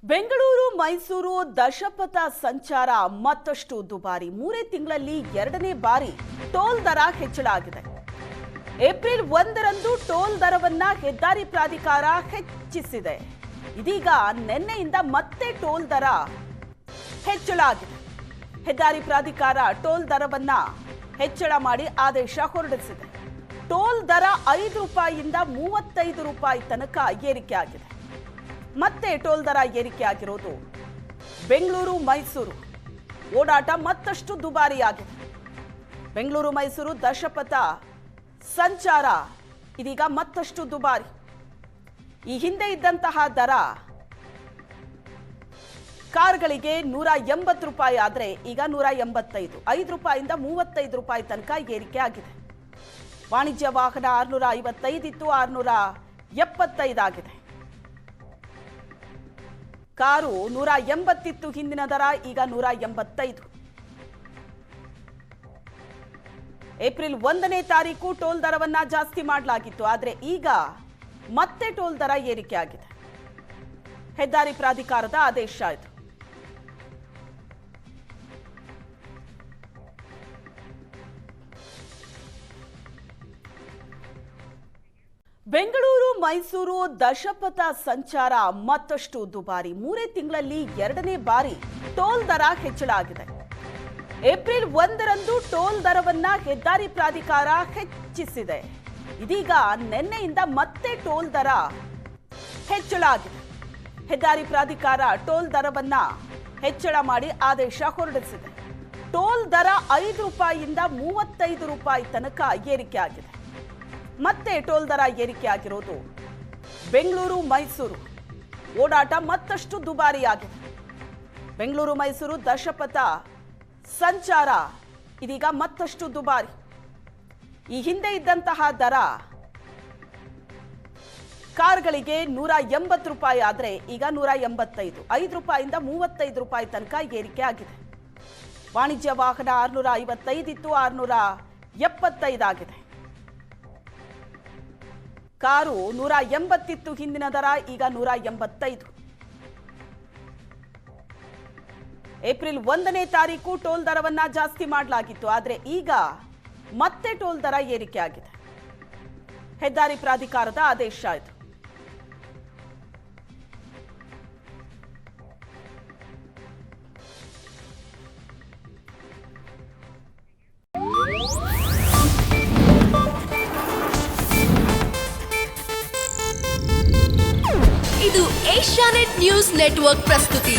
ಬೆಂಗಳೂರು ಮೈಸೂರು ದಶಪಥ ಸಂಚಾರ ಮತ್ತಷ್ಟು ದುಬಾರಿ. 3 ತಿಂಗಳಲ್ಲಿ 2ನೇ ಬಾರಿ ಟೋಲ್ ದರ ಹೆಚ್ಚಳ ಆಗಿದೆ. ಏಪ್ರಿಲ್ 1ರಂದು ಟೋಲ್ ದರವನ್ನ ಹೆದ್ದಾರಿ ಪ್ರಾಧಿಕಾರ ಹೆಚ್ಚಿಸಿದೆ. ಇದೀಗ ನಿನ್ನೆಯಿಂದ ಮತ್ತೆ ಟೋಲ್ ದರ ಹೆಚ್ಚಳ ಆಗಿದೆ. ಹೆದ್ದಾರಿ ಪ್ರಾಧಿಕಾರ ಟೋಲ್ ದರವನ್ನ ಹೆಚ್ಚಳ ಮಾಡಿ ಆದೇಶ ಹೊರಡಿಸಿದೆ. ಟೋಲ್ ದರ 5 ರೂಪಾಯಿಯಿಂದ 35 ರೂಪಾಯಿ ತನಕ ಏರಿಕೆ ಆಗಿದೆ. ಮತ್ತೆ ಟೋಲ್ ದರ ಏರಿಕೆ ಆಗಿರೋದು ಬೆಂಗಳೂರು ಮೈಸೂರು ಓಡಾಟ ಮತ್ತಷ್ಟು ದುಬಾರಿಯಾಗಿದೆ. ಬೆಂಗಳೂರು ಮೈಸೂರು ದಶಪಥ ಸಂಚಾರ ಇದೀಗ ಮತ್ತಷ್ಟು ದುಬಾರಿ. ಈ ಹಿಂದೆ ಇದ್ದಂತಹ ದರ ಕಾರ್ಗಳಿಗೆ 180 ರೂಪಾಯಿ ಆದರೆ ಈಗ 185, 5 ರೂಪಾಯಿಯಿಂದ 35 ರೂಪಾಯಿ ತನಕ ಏರಿಕೆ ಆಗಿದೆ. ವಾಣಿಜ್ಯ ವಾಹನ 655 ಇತ್ತು, 675 ಆಗಿದೆ. ಕಾರು 180 ಇತ್ತು ಹಿಂದಿನ ದರ, ಈಗ 185. ಏಪ್ರಿಲ್ 1ನೇ ತಾರೀಕು ಟೋಲ್ ದರವನ್ನ ಜಾಸ್ತಿ ಮಾಡಲಾಗಿತ್ತು, ಆದರೆ ಈಗ ಮತ್ತೆ ಟೋಲ್ ದರ ಏರಿಕೆ ಆಗಿದೆ. ಹೆದ್ದಾರಿ ಪ್ರಾಧಿಕಾರದ ಆದೇಶ ಇದು. ಬೆಂಗಳೂರು ಮೈಸೂರು ದಶಪಥ ಸಂಚಾರ ಮತ್ತಷ್ಟು ದುಬಾರಿ. 3 ತಿಂಗಳಲ್ಲಿ 2ನೇ ಬಾರಿ ಟೋಲ್ ದರ ಹೆಚ್ಚಳ ಆಗಿದೆ. ಏಪ್ರಿಲ್ 1ರಂದು ಟೋಲ್ ದರವನ್ನ ಹೆದ್ದಾರಿ ಪ್ರಾಧಿಕಾರ ಹೆಚ್ಚಿಸಿದೆ. ಇದೀಗ ನಿನ್ನೆಯಿಂದ ಮತ್ತೆ ಟೋಲ್ ದರ ಹೆಚ್ಚಳ ಆಗಿದೆ. ಹೆದ್ದಾರಿ ಪ್ರಾಧಿಕಾರ ಟೋಲ್ ದರವನ್ನ ಹೆಚ್ಚಳ ಮಾಡಿ ಆದೇಶ ಹೊರಡಿಸಿದೆ. ಟೋಲ್ ದರ 5 ರೂಪಾಯಿಯಿಂದ 35 ರೂಪಾಯಿ ತನಕ ಏರಿಕೆ ಆಗಿದೆ. ಮತ್ತೆ ಟೋಲ್ ದರ ಏರಿಕೆ ಆಗಿರೋದು ಬೆಂಗಳೂರು ಮೈಸೂರು ಓಡಾಟ ಮತ್ತಷ್ಟು ದುಬಾರಿಯಾಗಿದೆ. ಬೆಂಗಳೂರು ಮೈಸೂರು ದಶಪಥ ಸಂಚಾರ ಇದೀಗ ಮತ್ತಷ್ಟು ದುಬಾರಿ. ಈ ಹಿಂದೆ ಇದ್ದಂತಹ ದರ ಕಾರ್ಗಳಿಗೆ 180 ರೂಪಾಯಿ ಆದರೆ ಈಗ 185, 5 ರೂಪಾಯಿಯಿಂದ 35 ರೂಪಾಯಿ ತನಕ ಏರಿಕೆ ಆಗಿದೆ. ವಾಣಿಜ್ಯ ವಾಹನ 655 ಇತ್ತು, 675 ಆಗಿದೆ. ಕಾರು 180 ಇತ್ತು ಹಿಂದಿನ ದರ, ಈಗ 185. ಏಪ್ರಿಲ್ 1ನೇ ತಾರೀಕು ಟೋಲ್ ದರವನ್ನ ಜಾಸ್ತಿ ಮಾಡಲಾಗಿತ್ತು, ಆದರೆ ಈಗ ಮತ್ತೆ ಟೋಲ್ ದರ ಏರಿಕೆ ಆಗಿದೆ. ಹೆದ್ದಾರಿ ಪ್ರಾಧಿಕಾರದ ಆದೇಶ ಇದು. ಇದು ಏಷ್ಯಾನೆಟ್ ನ್ಯೂಸ್ ನೆಟ್ವರ್ಕ್ ಪ್ರಸ್ತುತಿ.